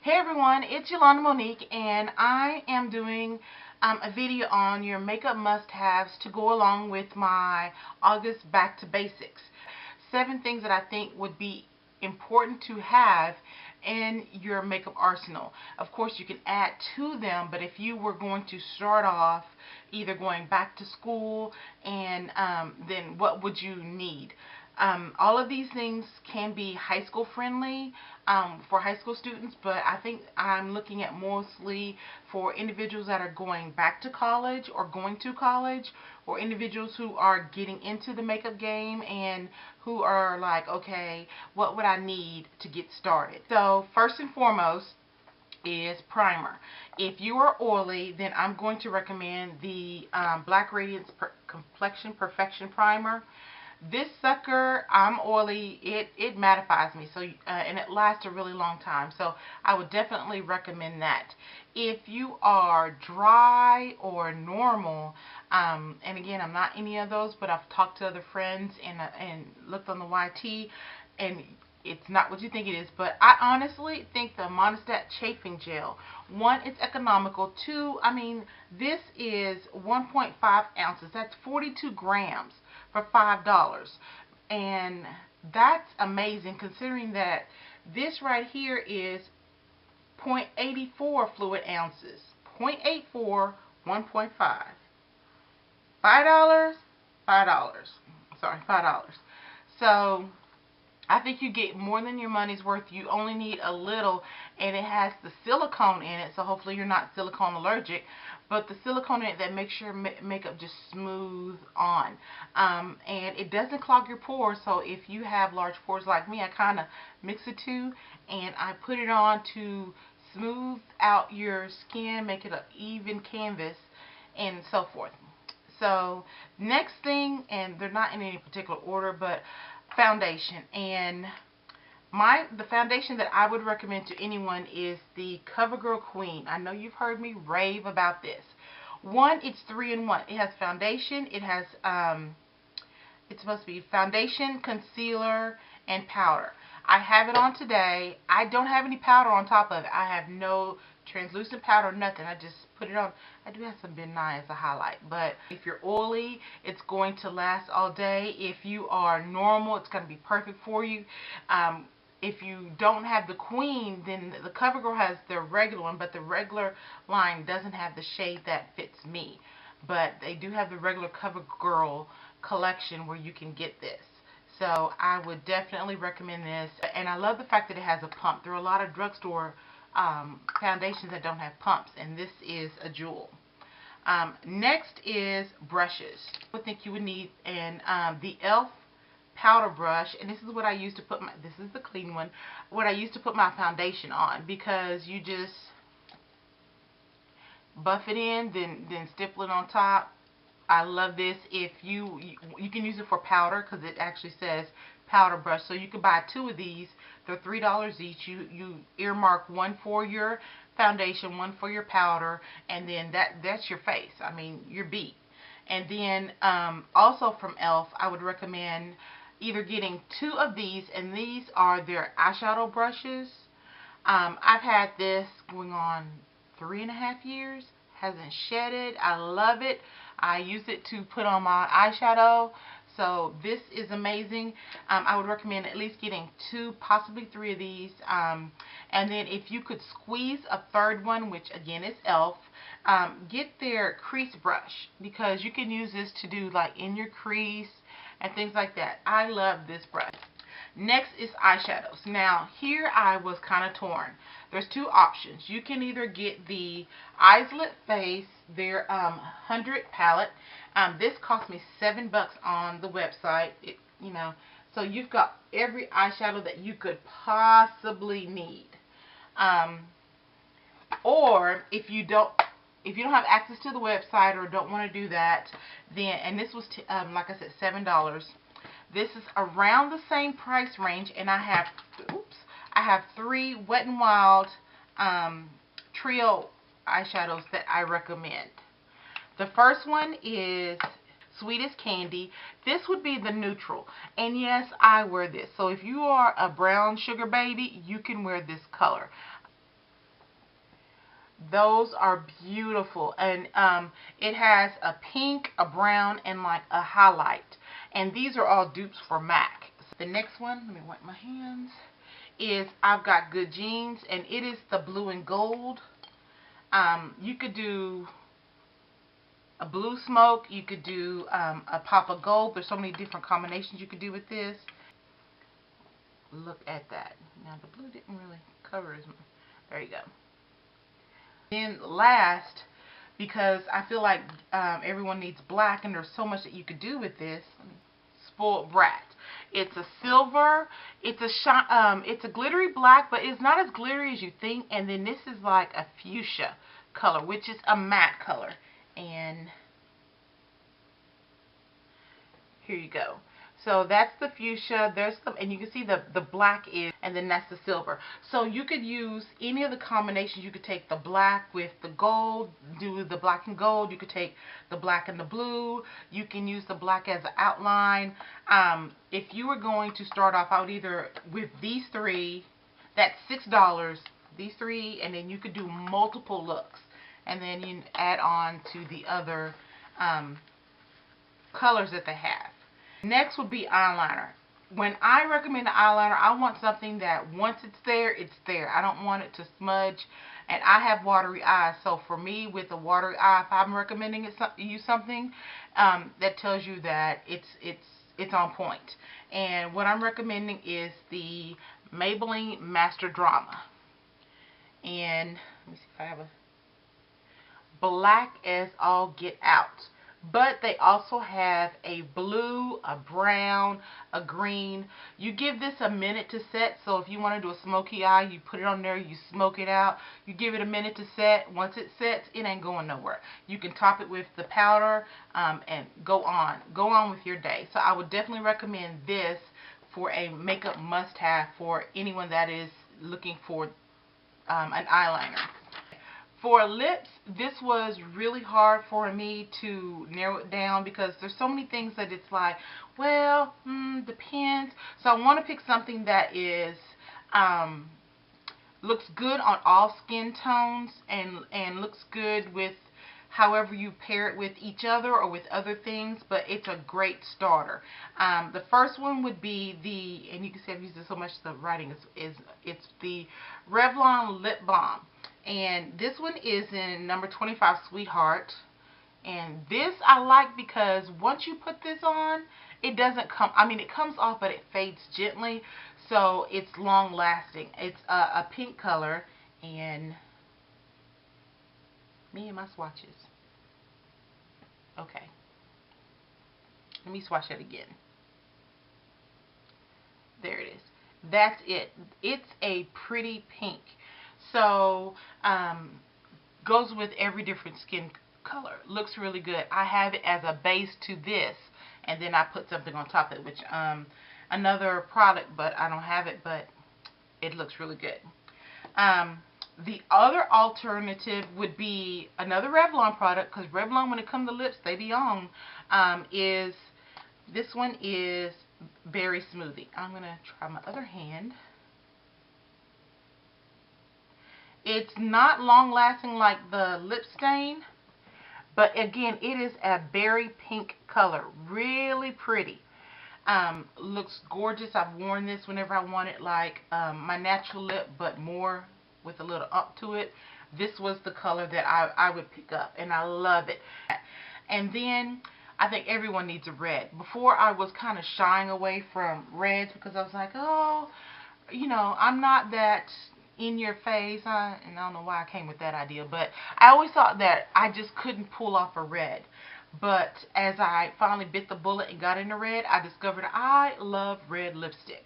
Hey everyone, it's Yolanda-Monique, and I am doing a video on your makeup must-haves to go along with my August Back to Basics. 7 things that I think would be important to have in your makeup arsenal. Of course, you can add to them, but if you were going to start off either going back to school, and then what would you need? All of these things can be high school friendly for high school students, but I think I'm looking at mostly for individuals that are going back to college or going to college, or individuals who are getting into the makeup game and who are like, okay, what would I need to get started? So first and foremost is primer. If you are oily, then I'm going to recommend the Black Radiance Complexion Perfection Primer. This sucker, I'm oily, it mattifies me, so and it lasts a really long time, so I would definitely recommend that. If you are dry or normal, and again, I'm not any of those, but I've talked to other friends and looked on the YT, and it's not what you think it is, but I honestly think the Monistat Chafing Gel, 1, it's economical, 2, I mean, this is 1.5 ounces, that's 42 grams for $5, and that's amazing considering that this right here is 0.84 fluid ounces, 0.84, 1.5, $5, $5, so I think you get more than your money's worth. You only need a little, and it has the silicone in it, so hopefully you're not silicone allergic, but the silicone in it that makes your makeup just smooth on. And it doesn't clog your pores, so if you have large pores like me, I kind of mix the two, and I put it on to smooth out your skin, make it an even canvas, and so forth. So next thing, and they're not in any particular order, but foundation, and the foundation that I would recommend to anyone is the CoverGirl Queen. I know you've heard me rave about this. 1, it's 3-in-1. It has foundation, it has it's supposed to be foundation, concealer, and powder. I have it on today. I don't have any powder on top of it. I have no translucent powder, nothing. I just put it on. I do have some Ben Nye as a highlight, but if you're oily, it's going to last all day. If you are normal, it's going to be perfect for you. If you don't have the Queen, then the CoverGirl has the regular one, but the regular line doesn't have the shade that fits me. But they do have the regular CoverGirl collection where you can get this. So I would definitely recommend this, and I love the fact that it has a pump. There are a lot of drugstore foundations that don't have pumps, and this is a jewel. Next is brushes. I would think you would need the e.l.f. powder brush, and this is what I use to put my, this is the clean one, what I use to put my foundation on, because you just buff it in, then stipple it on top. I love this. If you can use it for powder, because it actually says powder brush, so you can buy 2 of these. They're $3 each. You earmark 1 for your foundation, 1 for your powder, and then that's your face. I mean, you're beat. And then also from e.l.f., I would recommend either getting 2 of these, and these are their eyeshadow brushes. I've had this going on 3.5 years. Hasn't shedded. I love it. I use it to put on my eyeshadow, so this is amazing. I would recommend at least getting 2, possibly 3 of these, and then if you could squeeze a 3rd one, which again is e.l.f., get their crease brush, because you can use this to do like in your crease and things like that. I love this brush. Next is eyeshadows. Now here I was kind of torn. There's 2 options. You can either get the Islet Face, their 100 palette. This cost me $7 on the website. So you've got every eyeshadow that you could possibly need. Or if you don't have access to the website or don't want to do that, then, and this was like I said, $7. This is around the same price range, and I have 3 Wet n Wild trio eyeshadows that I recommend. The first one is Sweet as Candy. This would be the neutral, and yes, I wear this. So if you are a brown sugar baby, you can wear this color. Those are beautiful, and it has a pink, a brown, and like a highlight. And these are all dupes for MAC. The next one, let me wipe my hands, is I've Got Good Jeans, and it is the blue and gold. You could do a blue smoke, you could do a pop of gold. There's so many different combinations you could do with this. Look at that. Now the blue didn't really cover as much. There you go. Then last, because I feel like everyone needs black and there's so much that you could do with this, Spoiled Brat. It's a silver, it's a glittery black, but it's not as glittery as you think. And then this is like a fuchsia color, which is a matte color. And here you go. So that's the fuchsia. There's the, and you can see the black is, and then that's the silver. So you could use any of the combinations. You could take the black with the gold, do the black and gold. You could take the black and the blue. You can use the black as an outline. If you were going to start off, I would either with these three. That's $6. These three, and then you could do multiple looks, and then you add on to the other colors that they have. Next would be eyeliner. When I recommend the eyeliner, I want something that once it's there, it's there. I don't want it to smudge, and I have watery eyes. So for me, with a watery eye, if I'm recommending you something, that tells you that it's on point. And what I'm recommending is the Maybelline Master Drama. And let me see if I have a black as all get out. But they also have a blue, a brown, a green. You give this a minute to set. So if you want to do a smoky eye, you put it on there, you smoke it out. You give it a minute to set. Once it sets, it ain't going nowhere. You can top it with the powder and go on. Go on with your day. So I would definitely recommend this for a makeup must-have for anyone that is looking for an eyeliner. For lips, this was really hard for me to narrow it down because there's so many things that it's like, well, depends. So I want to pick something that is looks good on all skin tones and looks good with however you pair it with each other or with other things, but it's a great starter. The first one would be the, and you can see I've used it so much the writing it's the Revlon Lip Balm. And this one is in number 25, Sweetheart. And this I like because once you put this on, it doesn't come, I mean it comes off, but it fades gently. So it's long lasting. It's a pink color, and me and my swatches. Okay. Let me swatch it again. There it is. That's it. It's a pretty pink. So, goes with every different skin color. Looks really good. I have it as a base to this, and then I put something on top of it, which, another product, but I don't have it, but it looks really good. The other alternative would be another Revlon product, because Revlon, when it comes to lips, they be on, is, this one is Berry Smoothie. I'm going to try my other hand. It's not long lasting like the lip stain, but again, it is a berry pink color. Really pretty. Looks gorgeous. I've worn this whenever I wanted like my natural lip, but more with a little up to it. This was the color that I would pick up, and I love it. And then I think everyone needs a red. Before I was kind of shying away from reds because I was like, oh, you know, I'm not that in your face, and I don't know why I came with that idea, but I always thought that I just couldn't pull off a red. But as I finally bit the bullet and got into red, I discovered I love red lipstick.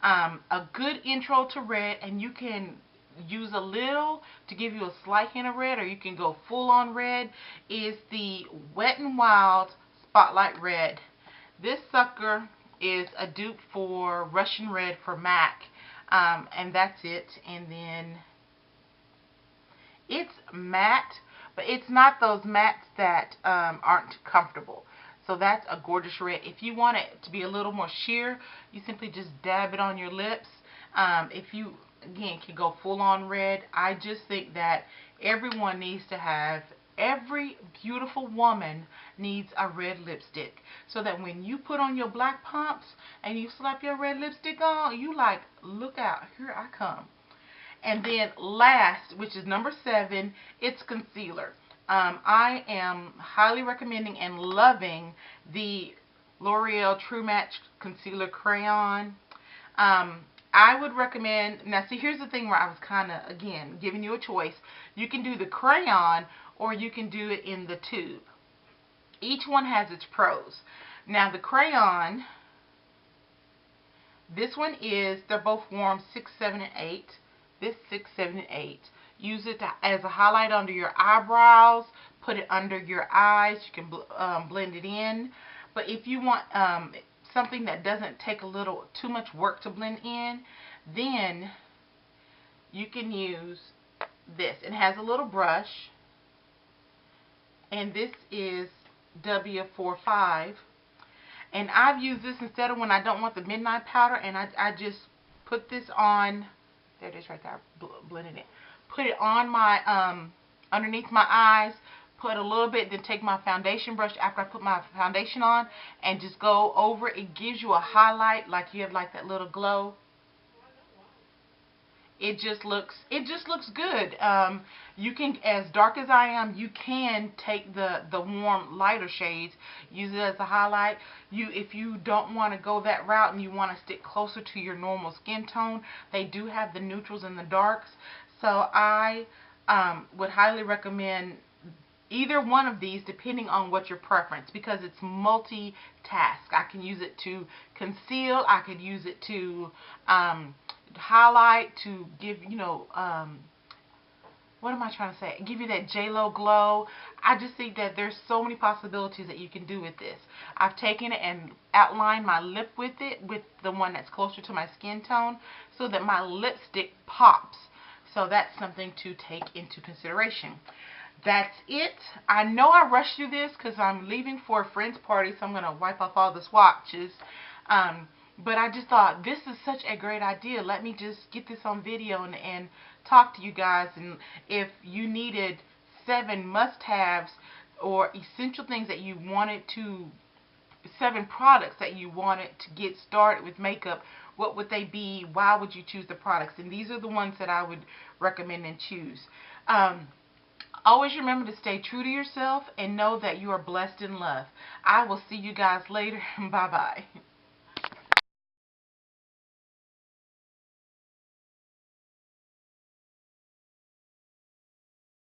A good intro to red, and you can use a little to give you a slight hint of red, or you can go full on red, is the Wet n Wild Spotlight Red. This sucker is a dupe for Russian Red for MAC. And that's it. And then it's matte, but it's not those mattes that aren't comfortable. So that's a gorgeous red. If you want it to be a little more sheer, you simply just dab it on your lips. If you, again, can go full on red, I just think that everyone needs to have, every beautiful woman needs a red lipstick. So that when you put on your black pumps and you slap your red lipstick on, you like, look out, here I come. And then last, which is number 7, it's concealer. I am highly recommending and loving the L'Oreal True Match Concealer Crayon. I would recommend, now see, here's the thing where I was kind of, again, giving you a choice. You can do the crayon or you can do it in the tube. Each one has its pros. Now the crayon, this one is, they're both warm 6, 7, and 8. This 6, 7, and 8. Use it as a highlight under your eyebrows. Put it under your eyes. You can blend it in. But if you want something that doesn't take too much work to blend in, then you can use this. It has a little brush. And this is W45. And I've used this instead of when I don't want the midnight powder. And I just put this on. There it is right there. Blended it. Put it on my, underneath my eyes. Put a little bit, then take my foundation brush after I put my foundation on and just go over. It gives you a highlight, like you have like that little glow. It just looks good. You can, as dark as I am, you can take the warm lighter shades, use it as a highlight. If you don't want to go that route and you want to stick closer to your normal skin tone, they do have the neutrals and the darks. So I would highly recommend either one of these depending on what your preference, because it's multitask. I can use it to conceal, I could use it to highlight, to give, what am I trying to say? Give you that J-Lo glow. I just think that there's so many possibilities that you can do with this. I've taken it and outlined my lip with it, with the one that's closer to my skin tone, so that my lipstick pops. So that's something to take into consideration. That's it. I know I rushed through this because I'm leaving for a friend's party, so I'm going to wipe off all the swatches. But I just thought, this is such a great idea. Let me just get this on video and talk to you guys. And if you needed 7 must-haves or essential things that you wanted to, 7 products that you wanted to get started with makeup, what would they be? Why would you choose the products? And these are the ones that I would recommend and choose. Always remember to stay true to yourself and know that you are blessed in love. I will see you guys later. Bye-bye.